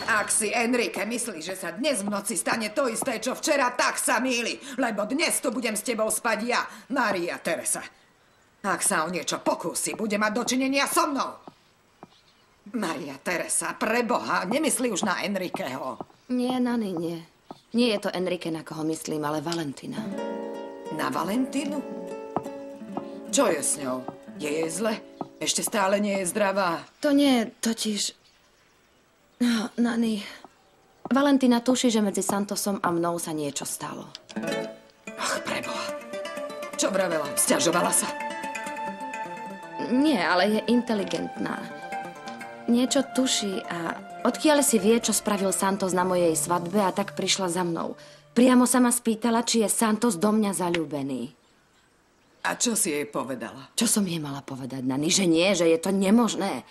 Ak si Enrique myslí, že sa dnes v noci stane to isté, čo včera, tak sa mýli. Lebo dnes tu budem s tebou spať ja, Maria Teresa. Ak sa o niečo pokúsi, bude mať dočinenia so mnou. Maria Teresa, preboha, nemyslí už na Enriqueho. Nie, Nani, nie. Nie je to Enrique, na koho myslím, ale Valentina. Na Valentínu? Čo je s ňou? Je jej zle? Ešte stále nie je zdravá? To nie, totiž... No, Nani, Valentina tuší, že medzi Santosom a mnou sa niečo stalo. Ach, preboha. Čo vravela? Sťažovala sa? Nie, ale je inteligentná. Niečo tuší a odkiaľ si vie, čo spravil Santos na mojej svadbe a tak prišla za mnou. Priamo sa ma spýtala, či je Santos do mňa zaľúbený. A čo si jej povedala? Čo som jej mala povedať, Nani? Že nie, že je to nemožné.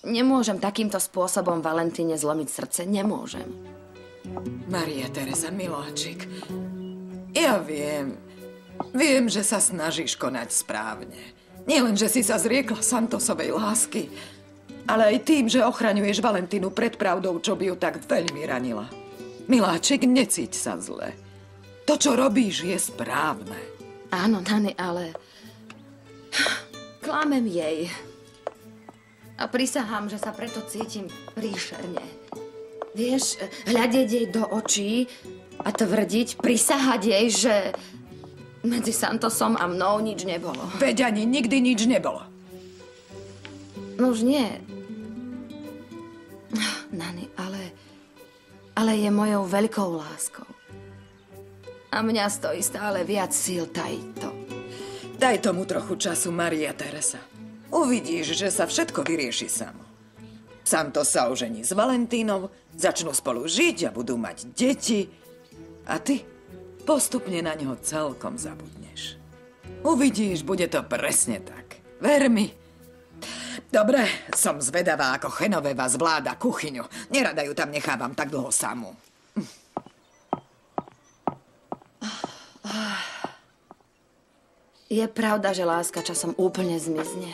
Nemôžem takýmto spôsobom Valentíne zlomiť srdce. Nemôžem. Maria Teresa, miláčik, ja viem. Viem, že sa snažíš konať správne. Nielen, že si sa zriekla Santosovej lásky, ale aj tým, že ochraňuješ Valentínu pred pravdou, čo by ju tak veľmi ranila. Miláčik, necíť sa zle. To, čo robíš, je správne. Áno, Nani, ale... Klamem jej. A prisahám, že sa preto cítim príšerne. Vieš, hľadieť jej do očí a tvrdiť, prisahať jej, že medzi Santosom a mnou nič nebolo. Veď ani nikdy nič nebolo. No už nie. Nani, ale je mojou veľkou láskou. A mňa stojí stále viac síl tajiť to. Daj tomu trochu času, Maria Teresa. Uvidíš, že sa všetko vyrieši samo. Santos sa ožení s Valentínou, začnú spolu žiť a budú mať deti. A ty postupne na ňo celkom zabudneš. Uvidíš, bude to presne tak. Ver mi. Dobre, som zvedavá, ako Genoveva zvláda kuchyňu. Nerada ju tam nechávam tak dlho samú. Je pravda, že láska časom úplne zmizne.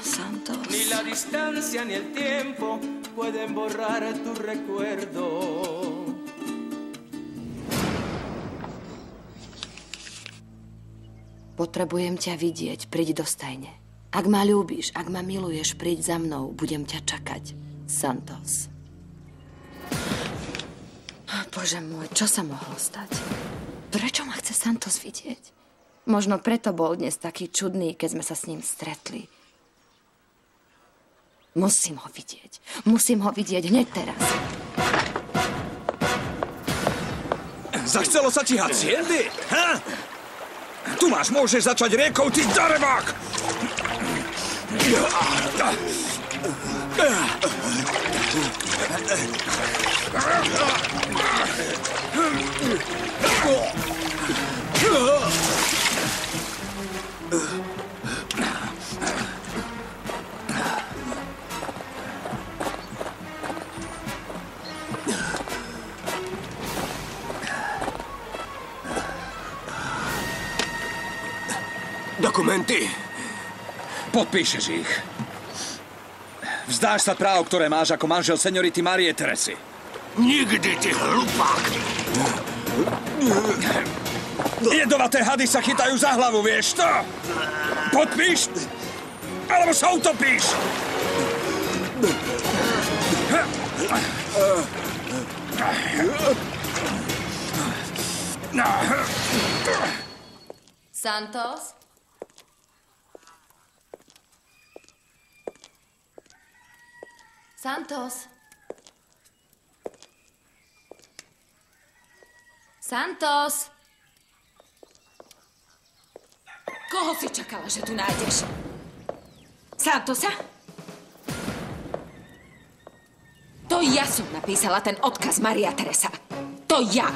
Santos. Ni la distancia ni el tiempo pueden borrar tu recuerdo. Potrebujem ťa vidieť, príď do stajne. Ak ma ľúbiš, ak ma miluješ, príď za mnou, budem ťa čakať. Santos. Bože môj, čo sa mohlo stať? Prečo ma chce Santos vidieť? Možno preto bol dnes taký čudný, keď sme sa s ním stretli. Musím ho vidieť. Musím ho vidieť hneď teraz. Zachcelo sa ti haciendy? Ha? Tu máš, môžeš začať riekou, ty darebák! Dokumenty. Podpíšeš ich. Vzdáš sa práv, ktoré máš ako manžel seniority Marie Teresy. Nikdy, ty hlupák. Jedovaté hady sa chytajú za hlavu, vieš to? Podpíš, alebo sa utopíš. Santos? Santos? Santos? Koho si čakala, že tu nájdeš? Santosa? To ja som napísala ten odkaz, Maria Teresa. To ja.